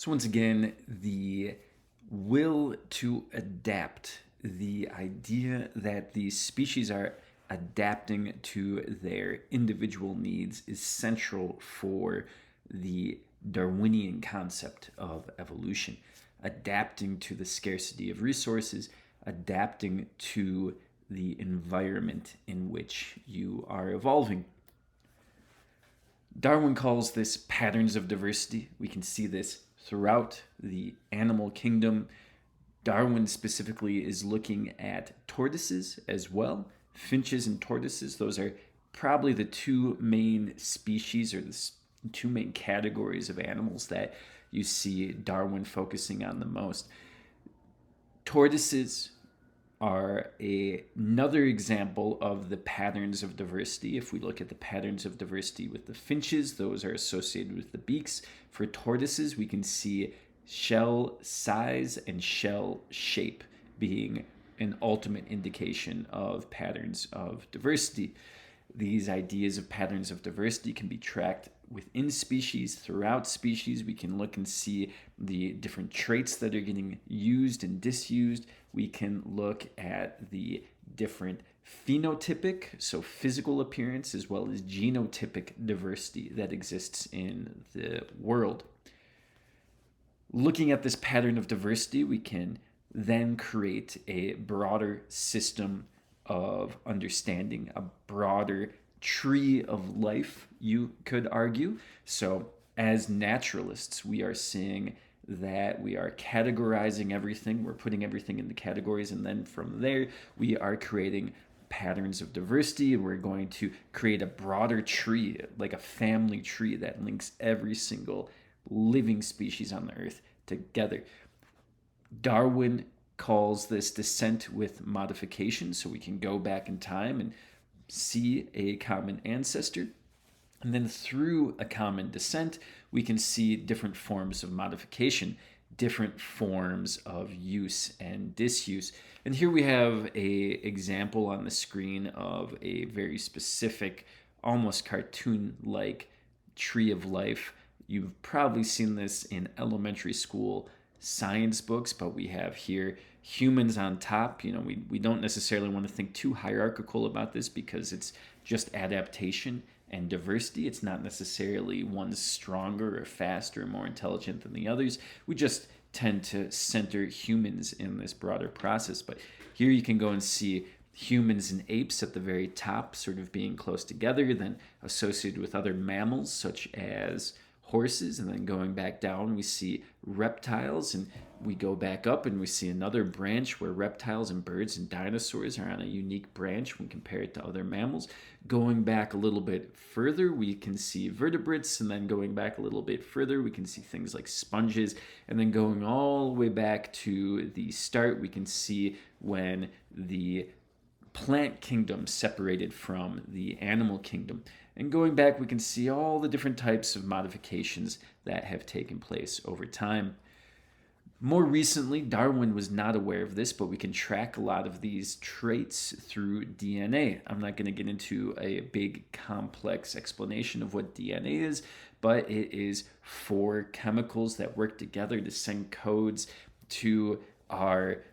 So once again, the will to adapt, the idea that these species are adapting to their individual needs is central for the Darwinian concept of evolution. Adapting to the scarcity of resources, adapting to the environment in which you are evolving. Darwin calls this patterns of diversity. We can see this throughout the animal kingdom. Darwin specifically is looking at tortoises as well. Finches and tortoises, those are probably the two main species or the two main categories of animals that you see Darwin focusing on the most. Tortoises are another example of the patterns of diversity. If we look at the patterns of diversity with the finches, those are associated with the beaks. For tortoises, we can see shell size and shell shape being an ultimate indication of patterns of diversity. These ideas of patterns of diversity can be tracked within species, throughout species. We can look and see the different traits that are getting used and disused. We can look at the different phenotypic, so physical appearance, as well as genotypic diversity that exists in the world. Looking at this pattern of diversity, we can then create a broader system of understanding, a broader tree of life, you could argue. So, as naturalists, we are seeing that we are categorizing everything, we're putting everything into categories, and then from there, we are creating patterns of diversity, and we're going to create a broader tree, like a family tree that links every single living species on the earth together. Darwin calls this descent with modification, so we can go back in time and see a common ancestor. And then through a common descent, we can see different forms of modification, different forms of use and disuse. And here we have an example on the screen of a very specific, almost cartoon-like tree of life. You've probably seen this in elementary school science books, but we have here humans on top. We don't necessarily want to think too hierarchical about this because it's just adaptation and diversity. It's not necessarily one's stronger or faster or more intelligent than the others. We just tend to center humans in this broader process. But here you can go and see humans and apes at the very top sort of being close together, then associated with other mammals such as horses, and then going back down we see reptiles, and we go back up and we see another branch where reptiles and birds and dinosaurs are on a unique branch when compared to other mammals. Going back a little bit further, we can see vertebrates, and then going back a little bit further, we can see things like sponges, and then going all the way back to the start, we can see when the plant kingdom separated from the animal kingdom. And going back, we can see all the different types of modifications that have taken place over time. More recently, Darwin was not aware of this, but we can track a lot of these traits through DNA. I'm not going to get into a big, complex explanation of what DNA is, but it is four chemicals that work together to send codes to our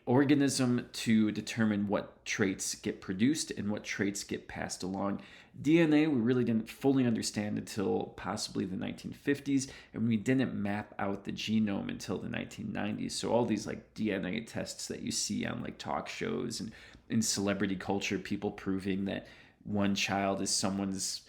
organism to determine what traits get produced and what traits get passed along. DNA we really didn't fully understand until possibly the 1950s, and we didn't map out the genome until the 1990s. So all these like DNA tests that you see on like talk shows and in celebrity culture, people proving that one child is someone's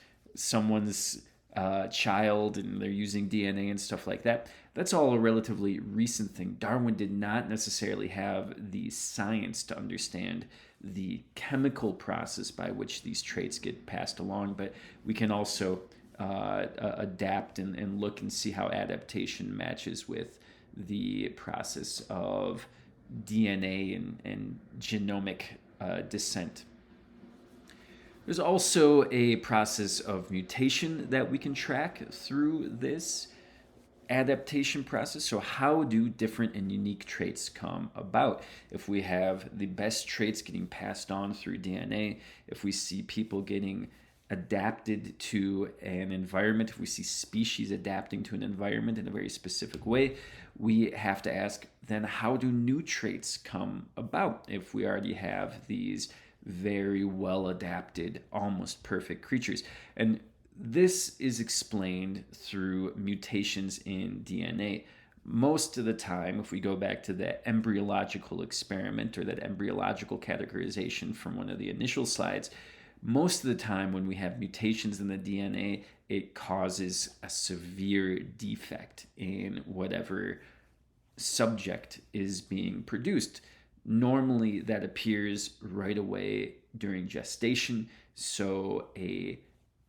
child, and they're using DNA and stuff like that. That's all a relatively recent thing. Darwin did not necessarily have the science to understand the chemical process by which these traits get passed along, but we can also adapt and look and see how adaptation matches with the process of DNA and genomic descent. There's also a process of mutation that we can track through this adaptation process. So how do different and unique traits come about? If we have the best traits getting passed on through DNA, if we see people getting adapted to an environment, if we see species adapting to an environment in a very specific way, we have to ask, then how do new traits come about if we already have these very well adapted, almost perfect creatures? And this is explained through mutations in DNA. Most of the time, if we go back to that embryological experiment or that embryological categorization from one of the initial slides, most of the time when we have mutations in the DNA, it causes a severe defect in whatever subject is being produced. Normally, that appears right away during gestation. So, a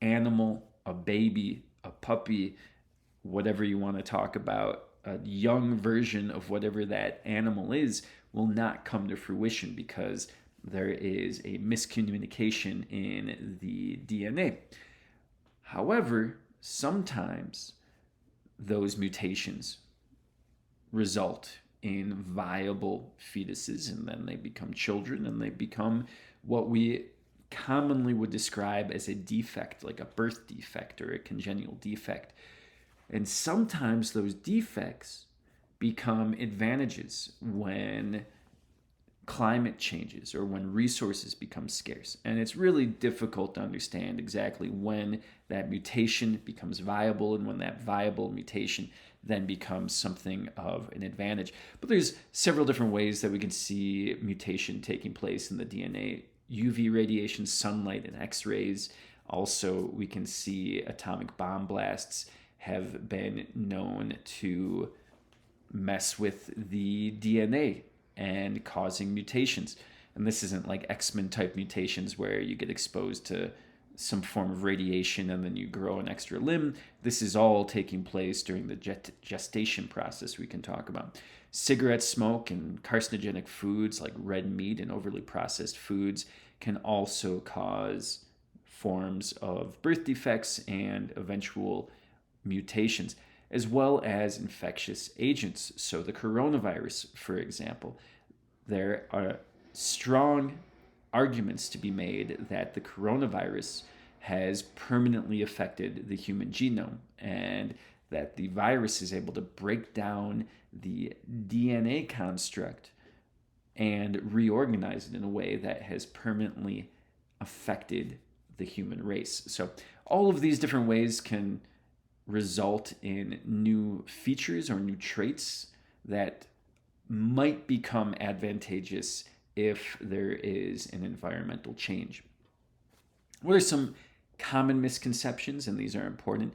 animal, a baby, a puppy, whatever you want to talk about, a young version of whatever that animal is will not come to fruition because there is a miscommunication in the DNA. However, sometimes those mutations result in viable fetuses, and then they become children, and they become what we commonly would describe as a defect, like a birth defect or a congenital defect. And sometimes those defects become advantages when climate changes or when resources become scarce. And it's really difficult to understand exactly when that mutation becomes viable and when that viable mutation then becomes something of an advantage. But there's several different ways that we can see mutation taking place in the DNA. UV radiation, sunlight, and X-rays. Also, we can see atomic bomb blasts have been known to mess with the DNA and causing mutations. And this isn't like X-Men type mutations where you get exposed to some form of radiation and then you grow an extra limb. This is all taking place during the gestation process we can talk about. Cigarette smoke and carcinogenic foods like red meat and overly processed foods can also cause forms of birth defects and eventual mutations, as well as infectious agents. So the coronavirus, for example, there are strong arguments to be made that the coronavirus has permanently affected the human genome and that the virus is able to break down the DNA construct and reorganize it in a way that has permanently affected the human race. So all of these different ways can result in new features or new traits that might become advantageous if there is an environmental change. What are some common misconceptions? And these are important.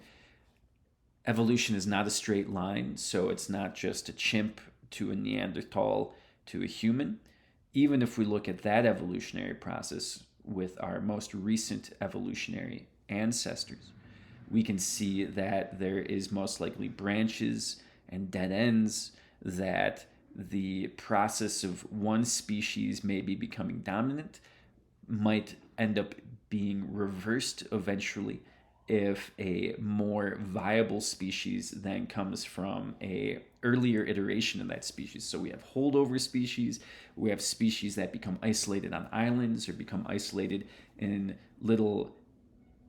Evolution is not a straight line, so it's not just a chimp to a Neanderthal to a human. Even if we look at that evolutionary process with our most recent evolutionary ancestors, we can see that there is most likely branches and dead ends, that the process of one species maybe becoming dominant might end up being reversed eventually if a more viable species then comes from a earlier iteration of that species. So we have holdover species, we have species that become isolated on islands or become isolated in little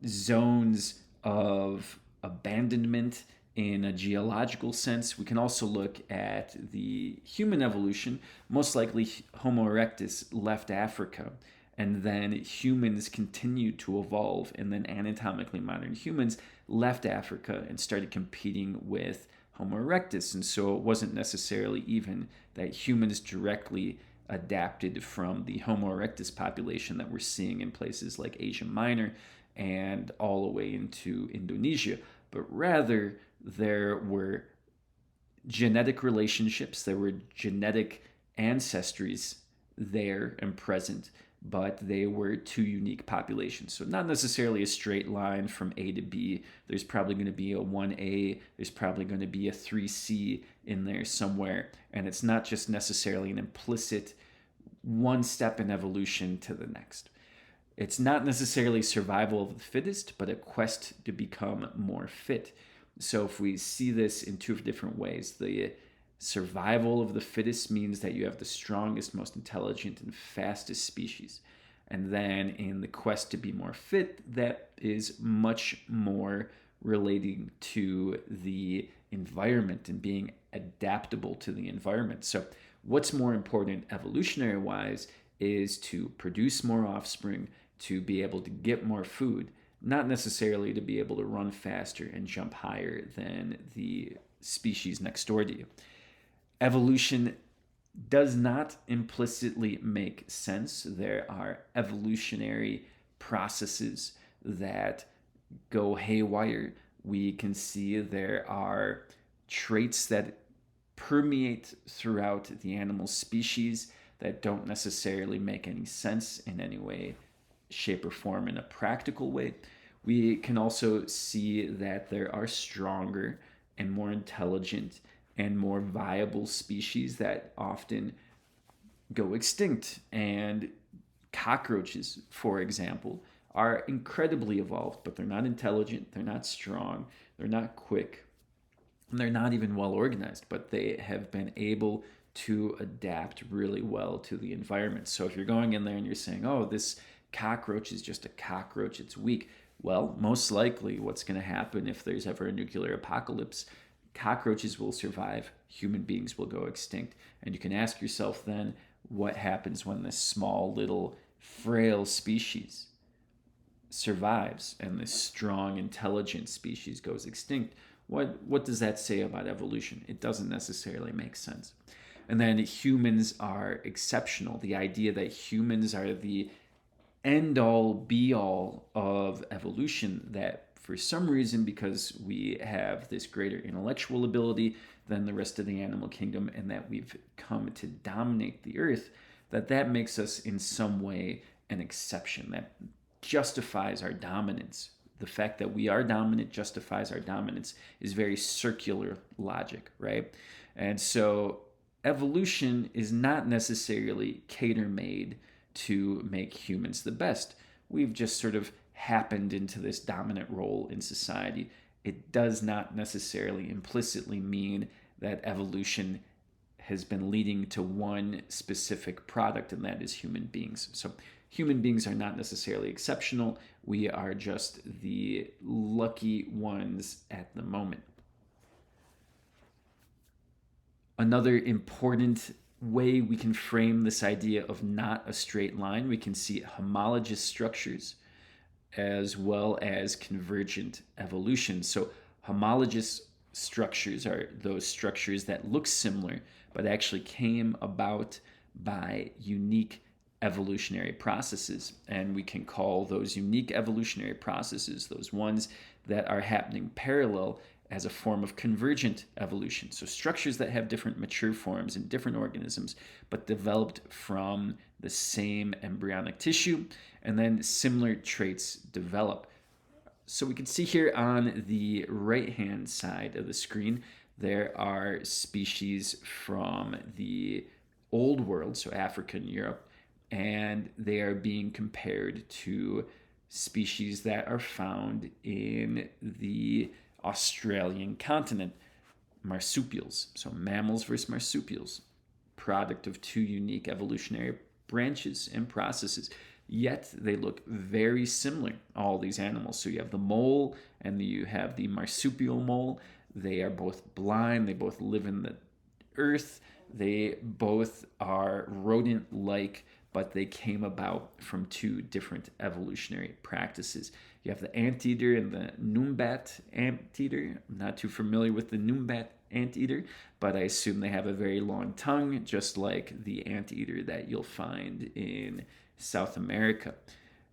zones of abandonment in a geological sense. We can also look at the human evolution. Most likely Homo erectus left Africa, and then humans continued to evolve, and then anatomically modern humans left Africa and started competing with Homo erectus. And so it wasn't necessarily even that humans directly adapted from the Homo erectus population that we're seeing in places like Asia Minor and all the way into Indonesia, but rather there were genetic relationships, there were genetic ancestries there and present, but they were two unique populations. So not necessarily a straight line from A to B. There's probably going to be a 1A, there's probably going to be a 3C in there somewhere, and it's not just necessarily an implicit one step in evolution to the next. It's not necessarily survival of the fittest, but a quest to become more fit. So if we see this in two different ways, the survival of the fittest means that you have the strongest, most intelligent, and fastest species. And then in the quest to be more fit, that is much more relating to the environment and being adaptable to the environment. So, what's more important evolutionary wise is to produce more offspring, to be able to get more food, not necessarily to be able to run faster and jump higher than the species next door to you. Evolution does not implicitly make sense. There are evolutionary processes that go haywire. We can see there are traits that permeate throughout the animal species that don't necessarily make any sense in any way, shape, or form in a practical way. We can also see that there are stronger and more intelligent and more viable species that often go extinct. And cockroaches, for example, are incredibly evolved, but they're not intelligent, they're not strong, they're not quick, and they're not even well organized, but they have been able to adapt really well to the environment. So if you're going in there and you're saying, oh, this cockroach is just a cockroach, it's weak, well, most likely what's going to happen if there's ever a nuclear apocalypse, cockroaches will survive, human beings will go extinct. And you can ask yourself then, what happens when this small, little, frail species survives and this strong, intelligent species goes extinct? What does that say about evolution? It doesn't necessarily make sense. And then humans are exceptional. The idea that humans are the end all be all of evolution, that for some reason, because we have this greater intellectual ability than the rest of the animal kingdom and that we've come to dominate the earth, that makes us in some way an exception, that justifies our dominance. The fact that we are dominant justifies our dominance is very circular logic, right? And so evolution is not necessarily cater-made to make humans the best. We've just sort of happened into this dominant role in society. It does not necessarily implicitly mean that evolution has been leading to one specific product, and that is human beings. So human beings are not necessarily exceptional. We are just the lucky ones at the moment. Another important way we can frame this idea of not a straight line, we can see homologous structures as well as convergent evolution. So homologous structures are those structures that look similar but actually came about by unique evolutionary processes. And we can call those unique evolutionary processes, those ones that are happening parallel, as a form of convergent evolution. So structures that have different mature forms in different organisms, but developed from the same embryonic tissue, and then similar traits develop. So we can see here on the right-hand side of the screen, there are species from the old world, so Africa and Europe, and they are being compared to species that are found in the Australian continent, marsupials. So mammals versus marsupials, product of two unique evolutionary branches and processes. Yet they look very similar, all these animals. So you have the mole and you have the marsupial mole. They are both blind, they both live in the earth, they both are rodent-like, but they came about from two different evolutionary practices. You have the anteater and the numbat anteater. I'm not too familiar with the numbat anteater, but I assume they have a very long tongue, just like the anteater that you'll find in South America.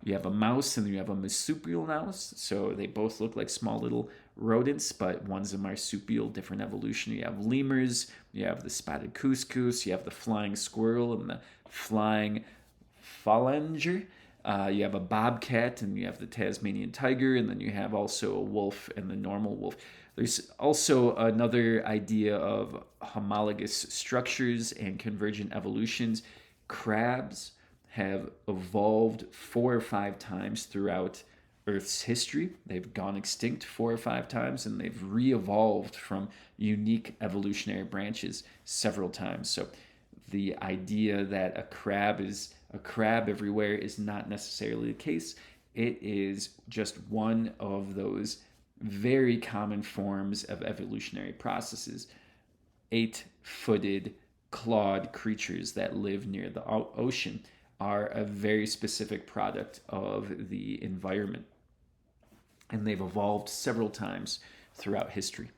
You have a mouse and you have a marsupial mouse, so they both look like small little rodents, but one's a marsupial, different evolution. You have lemurs, you have the spotted couscous, you have the flying squirrel and the flying phalanger. You have a bobcat and you have the Tasmanian tiger, and then you have also a wolf and the normal wolf. There's also another idea of homologous structures and convergent evolutions. Crabs have evolved 4 or 5 times throughout Earth's history. They've gone extinct 4 or 5 times, and they've re-evolved from unique evolutionary branches several times. So the idea that a crab is a crab everywhere is not necessarily the case. It is just one of those very common forms of evolutionary processes. 8-footed, clawed creatures that live near the ocean are a very specific product of the environment, and they've evolved several times throughout history.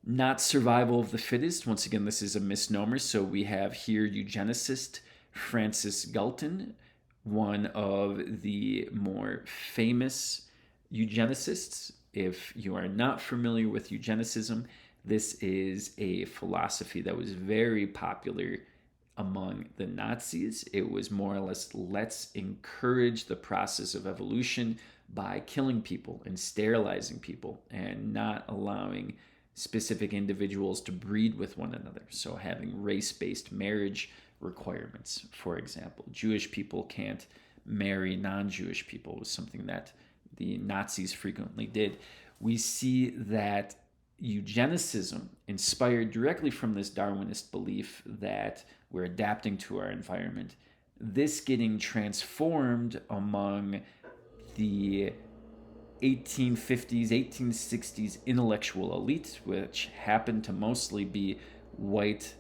Not survival of the fittest. Once again, this is a misnomer. So we have here eugenicist Francis Galton, one of the more famous eugenicists. If you are not familiar with eugenicism, this is a philosophy that was very popular among the Nazis. It was more or less, let's encourage the process of evolution by killing people and sterilizing people and not allowing specific individuals to breed with one another. So having race-based marriage requirements, for example. Jewish people can't marry non-Jewish people, was something that the Nazis frequently did. We see that eugenicism, inspired directly from this Darwinist belief that we're adapting to our environment, this getting transformed among the 1850s, 1860s intellectual elite, which happened to mostly be white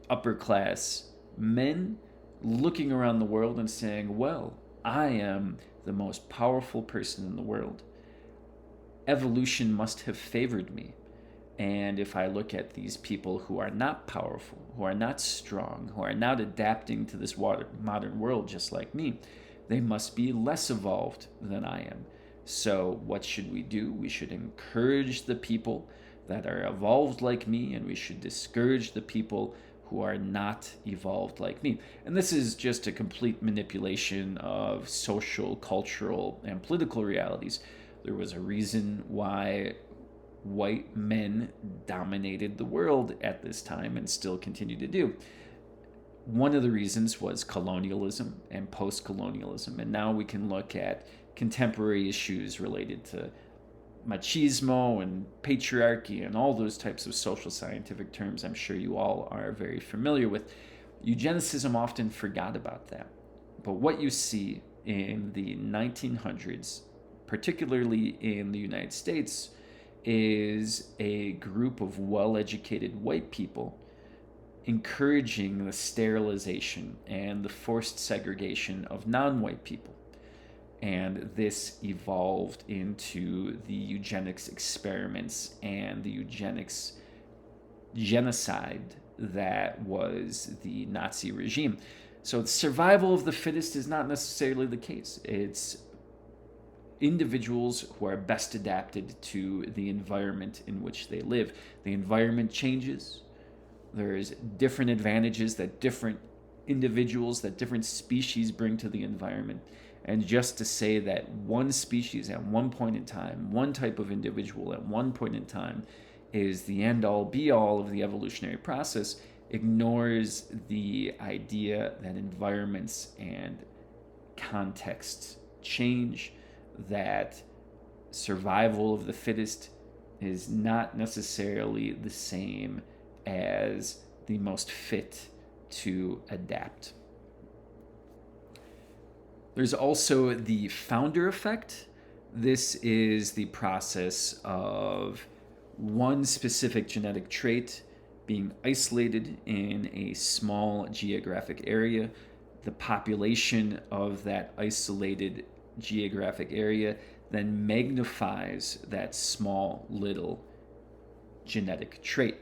upper class men, looking around the world and saying, well, I am the most powerful person in the world. Evolution must have favored me. And if I look at these people who are not powerful, who are not strong, who are not adapting to this modern world just like me, they must be less evolved than I am. So what should we do? We should encourage the people that are evolved like me, and we should discourage the people who are not evolved like me. And this is just a complete manipulation of social, cultural, and political realities. There was a reason why white men dominated the world at this time and still continue to do. One of the reasons was colonialism and post-colonialism. And now we can look at contemporary issues related to machismo and patriarchy and all those types of social scientific terms I'm sure you all are very familiar with. Eugenicism often forgot about that. But what you see in the 1900s, particularly in the United States, is a group of well-educated white people encouraging the sterilization and the forced segregation of non-white people. And this evolved into the eugenics experiments and the eugenics genocide that was the Nazi regime. So the survival of the fittest is not necessarily the case. It's individuals who are best adapted to the environment in which they live. The environment changes. There's different advantages that different individuals, that different species bring to the environment. And just to say that one species at one point in time, one type of individual at one point in time is the end-all be-all of the evolutionary process ignores the idea that environments and contexts change, that survival of the fittest is not necessarily the same as the most fit to adapt. There's also the founder effect. This is the process of one specific genetic trait being isolated in a small geographic area. The population of that isolated geographic area then magnifies that small little genetic trait.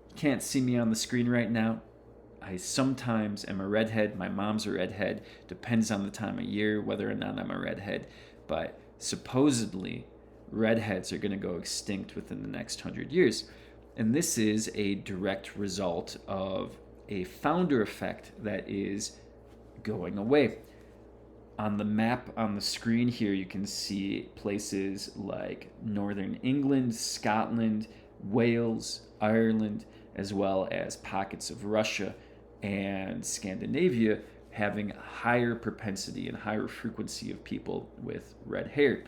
You can't see me on the screen right now. I sometimes am a redhead. My mom's a redhead. Depends on the time of year whether or not I'm a redhead. But supposedly, redheads are going to go extinct within the next 100 years. And this is a direct result of a founder effect that is going away. On the map on the screen here, you can see places like Northern England, Scotland, Wales, Ireland, as well as pockets of Russia and Scandinavia having a higher propensity and higher frequency of people with red hair.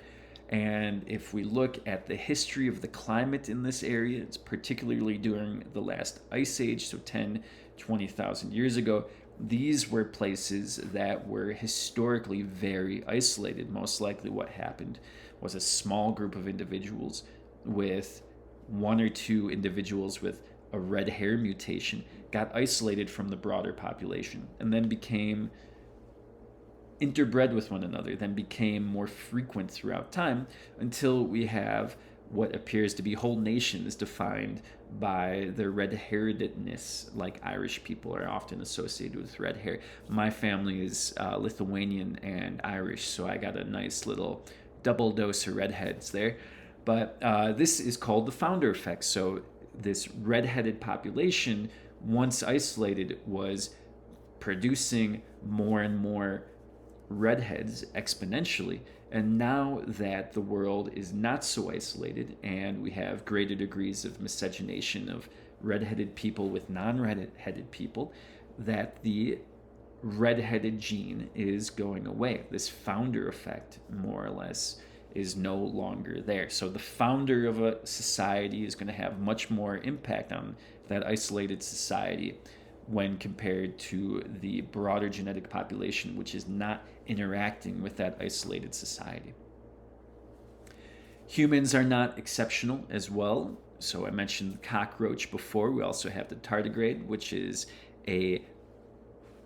And if we look at the history of the climate in this area, it's particularly during the last ice age, so 10, 20,000 years ago, These were places that were historically very isolated. Most likely, what happened was a small group of individuals with one or two individuals with a red hair mutation got isolated from the broader population and then became interbred with one another, then became more frequent throughout time until we have what appears to be whole nations defined by their red-hairedness, like Irish people are often associated with red hair. My family is Lithuanian and Irish, so I got a nice little double dose of redheads there. But this is called the founder effect. So this redheaded population, once isolated, was producing more and more redheads exponentially. And now that the world is not so isolated and we have greater degrees of miscegenation of redheaded people with non-redheaded people, that the redheaded gene is going away. This founder effect, more or less, is no longer there. So the founder of a society is going to have much more impact on that isolated society when compared to the broader genetic population, which is not interacting with that isolated society. Humans are not exceptional as well. So I mentioned the cockroach before. We also have the tardigrade, which is a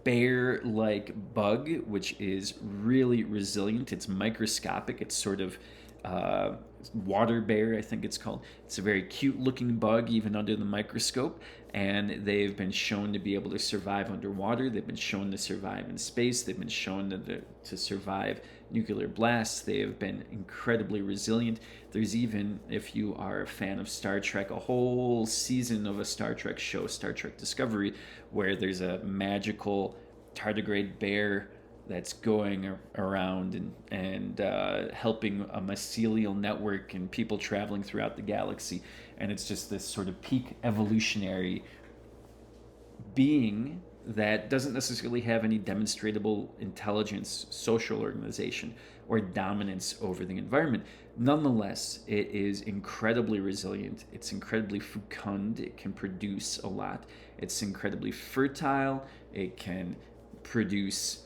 bear-like bug, which is really resilient. It's microscopic. It's sort of water bear, I think it's called. It's a very cute-looking bug, even under the microscope. And they've been shown to be able to survive underwater. They've been shown to survive in space. They've been shown to survive nuclear blasts. They have been incredibly resilient. There's even, if you are a fan of Star Trek, a whole season of a Star Trek show, Star Trek Discovery, where there's a magical tardigrade bear that's going around and helping a mycelial network and people traveling throughout the galaxy. And it's just this sort of peak evolutionary being that doesn't necessarily have any demonstrable intelligence, social organization, or dominance over the environment. Nonetheless, it is incredibly resilient. It's incredibly fecund. It can produce a lot. It's incredibly fertile. It can produce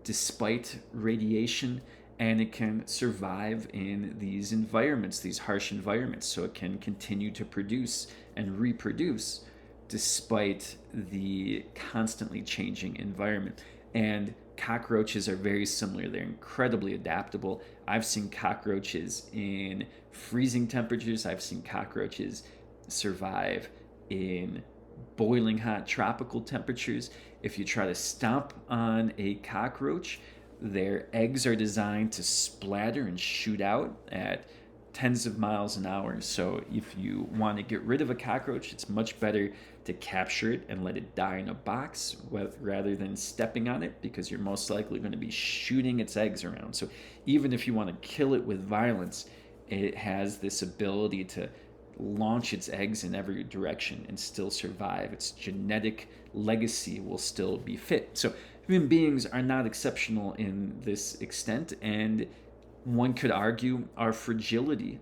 despite radiation, and it can survive in these environments, these harsh environments. So it can continue to produce and reproduce despite the constantly changing environment. And cockroaches are very similar. They're incredibly adaptable. I've seen cockroaches in freezing temperatures. I've seen cockroaches survive in boiling hot tropical temperatures. If you try to stomp on a cockroach, their eggs are designed to splatter and shoot out at tens of miles an hour. So if you want to get rid of a cockroach, it's much better to capture it and let it die in a box rather than stepping on it, because you're most likely going to be shooting its eggs around. So even if you want to kill it with violence, it has this ability to launch its eggs in every direction and still survive. Its genetic legacy will still be fit. So human beings are not exceptional in this extent, and one could argue our fragility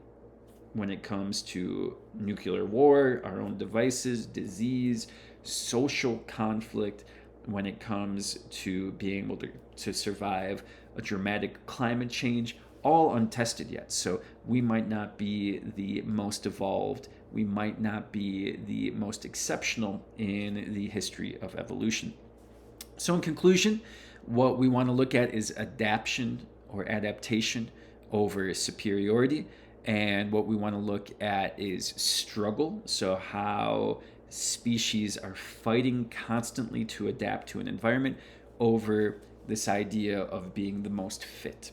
when it comes to nuclear war, our own devices, disease, social conflict, when it comes to being able to survive a dramatic climate change, all untested yet. So we might not be the most evolved, we might not be the most exceptional in the history of evolution. So in conclusion, what we want to look at is adaptation or adaptation over superiority. And what we want to look at is struggle. So how species are fighting constantly to adapt to an environment over this idea of being the most fit.